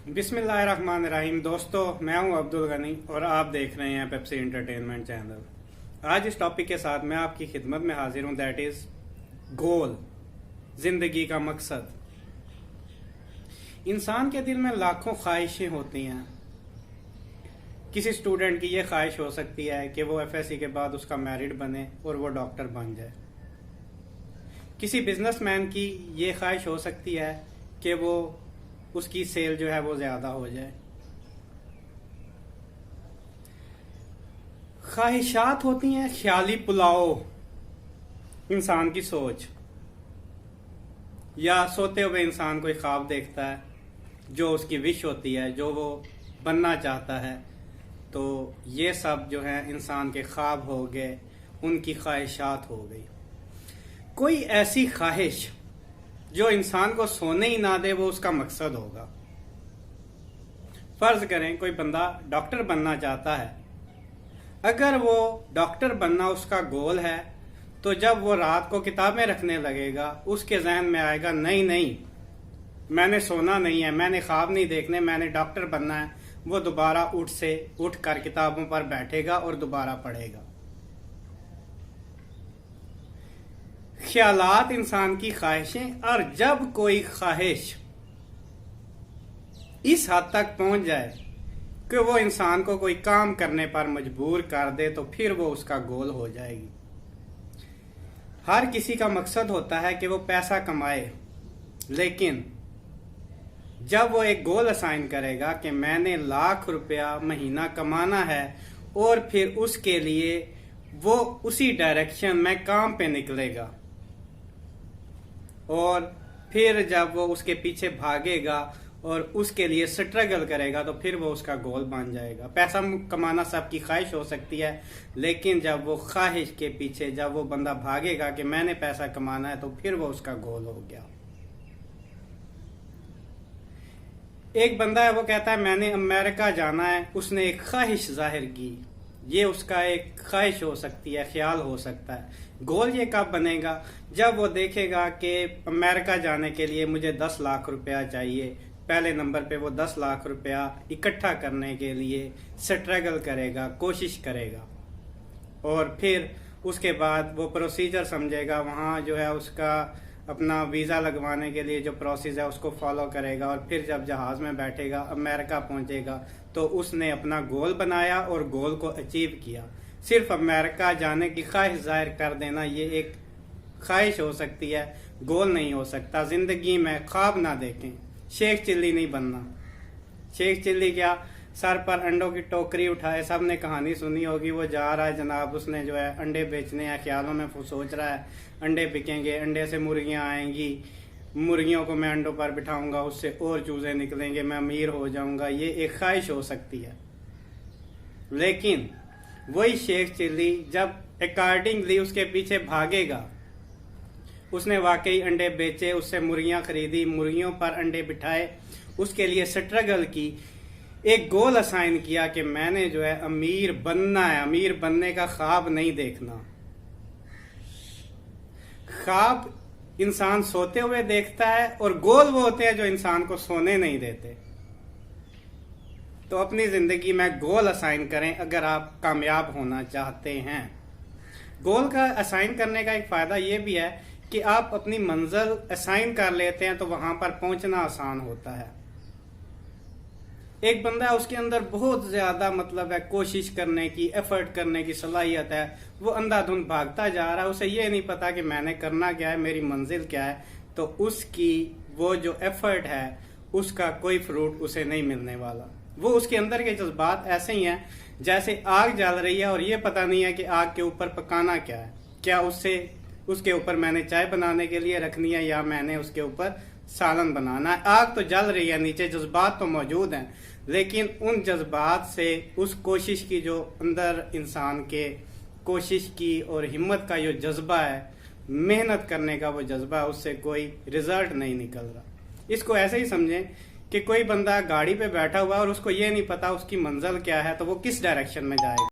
बिस्मिल्लाहिर्रहमानिर्रहीम। दोस्तों, मैं हूं अब्दुल गनी और आप देख रहे हैं पेप्सी एंटरटेनमेंट चैनल। आज इस टॉपिक के साथ मैं आपकी खिदमत में हाजिर हूं, दैट इज गोल, जिंदगी का मकसद। इंसान के दिल में लाखों ख्वाहिशें होती हैं। किसी स्टूडेंट की यह ख्वाहिश हो सकती है कि वो एफएससी के बाद उसका मैरिट बने और वो डॉक्टर बन जाए। किसी बिजनेसमैन की ये ख्वाहिश हो सकती है कि वो उसकी सेल जो है वो ज्यादा हो जाए। ख्वाहिशात होती हैं ख्याली पुलाव, इंसान की सोच, या सोते हुए इंसान कोई ख्वाब देखता है जो उसकी विश होती है, जो वो बनना चाहता है। तो ये सब जो है इंसान के ख्वाब हो गए, उनकी ख्वाहिशात हो गई। कोई ऐसी ख्वाहिश जो इंसान को सोने ही ना दे, वो उसका मकसद होगा। फर्ज करें कोई बंदा डॉक्टर बनना चाहता है। अगर वो डॉक्टर बनना उसका गोल है, तो जब वो रात को किताबें रखने लगेगा, उसके जहन में आएगा नहीं नहीं, मैंने सोना नहीं है, मैंने ख्वाब नहीं देखने, मैंने डॉक्टर बनना है। वो दोबारा उठ कर किताबों पर बैठेगा और दोबारा पढ़ेगा। ख्यालात इंसान की ख्वाहिशें, और जब कोई ख्वाहिश इस हद तक पहुंच जाए कि वो इंसान को कोई काम करने पर मजबूर कर दे, तो फिर वो उसका गोल हो जाएगी। हर किसी का मकसद होता है कि वो पैसा कमाए, लेकिन जब वो एक गोल असाइन करेगा कि मैंने लाख रुपया महीना कमाना है, और फिर उसके लिए वो उसी डायरेक्शन में काम पे निकलेगा, और फिर जब वो उसके पीछे भागेगा और उसके लिए स्ट्रगल करेगा, तो फिर वो उसका गोल बन जाएगा। पैसा कमाना सबकी ख्वाहिश हो सकती है, लेकिन जब वो ख्वाहिश के पीछे जब वो बंदा भागेगा कि मैंने पैसा कमाना है, तो फिर वो उसका गोल हो गया। एक बंदा है, वो कहता है मैंने अमेरिका जाना है, उसने एक ख्वाहिश जाहिर की। ये उसका एक ख्वाहिश हो सकती है, ख्याल हो सकता है। गोल ये कब बनेगा? जब वो देखेगा कि अमेरिका जाने के लिए मुझे 10 लाख रुपया चाहिए। पहले नंबर पे वो 10 लाख रुपया इकट्ठा करने के लिए स्ट्रगल करेगा, कोशिश करेगा, और फिर उसके बाद वो प्रोसीजर समझेगा। वहाँ जो है उसका अपना वीज़ा लगवाने के लिए जो प्रोसेस है उसको फॉलो करेगा, और फिर जब जहाज में बैठेगा, अमेरिका पहुंचेगा, तो उसने अपना गोल बनाया और गोल को अचीव किया। सिर्फ अमेरिका जाने की ख्वाहिश जाहिर कर देना ये एक ख्वाहिश हो सकती है, गोल नहीं हो सकता। जिंदगी में ख्वाब ना देखें, शेख चिल्ली नहीं बनना। शेख चिल्ली क्या, सर पर अंडों की टोकरी उठाए, सब ने कहानी सुनी होगी। वो जा रहा है जनाब, उसने जो है अंडे बेचने हैं, ख्यालों में सोच रहा है अंडे बिकेंगे, अंडे से मुर्गियां आएंगी, मुर्गियों को मैं अंडों पर बिठाऊंगा, उससे और चूजे निकलेंगे, मैं अमीर हो जाऊंगा। ये एक ख्वाहिश हो सकती है। लेकिन वही शेख चिल्ली जब अकॉर्डिंगली उसके पीछे भागेगा, उसने वाकई अंडे बेचे, उससे मुर्गियां खरीदी, मुर्गियों पर अंडे बिठाए, उसके लिए स्ट्रगल की, एक गोल असाइन किया कि मैंने जो है अमीर बनना है। अमीर बनने का ख्वाब नहीं देखना। ख्वाब इंसान सोते हुए देखता है, और गोल वो होते हैं जो इंसान को सोने नहीं देते। तो अपनी जिंदगी में गोल असाइन करें अगर आप कामयाब होना चाहते हैं। गोल का असाइन करने का एक फायदा ये भी है कि आप अपनी मंजिल असाइन कर लेते हैं, तो वहां पर पहुंचना आसान होता है। एक बंदा है, उसके अंदर बहुत ज्यादा मतलब है कोशिश करने की, एफर्ट करने की सलाहियत है, वो अंधाधुंध भागता जा रहा है, उसे ये नहीं पता कि मैंने करना क्या है, मेरी मंजिल क्या है। तो उसकी वो जो एफर्ट है उसका कोई फ्रूट उसे नहीं मिलने वाला। वो उसके अंदर के जज्बात ऐसे ही हैं जैसे आग जल रही है, और ये पता नहीं है कि आग के ऊपर पकाना क्या है। क्या उसके ऊपर मैंने चाय बनाने के लिए रखनी है, या मैंने उसके ऊपर सालन बनाना है। आग तो जल रही है, नीचे जज्बात तो मौजूद हैं, लेकिन उन जज्बात से उस कोशिश की, जो अंदर इंसान के कोशिश की और हिम्मत का जो जज्बा है, मेहनत करने का वो जज्बा है, उससे कोई रिजल्ट नहीं निकल रहा। इसको ऐसे ही समझें कि कोई बंदा गाड़ी पे बैठा हुआ है और उसको ये नहीं पता उसकी मंजिल क्या है, तो वो किस डायरेक्शन में जाएगा।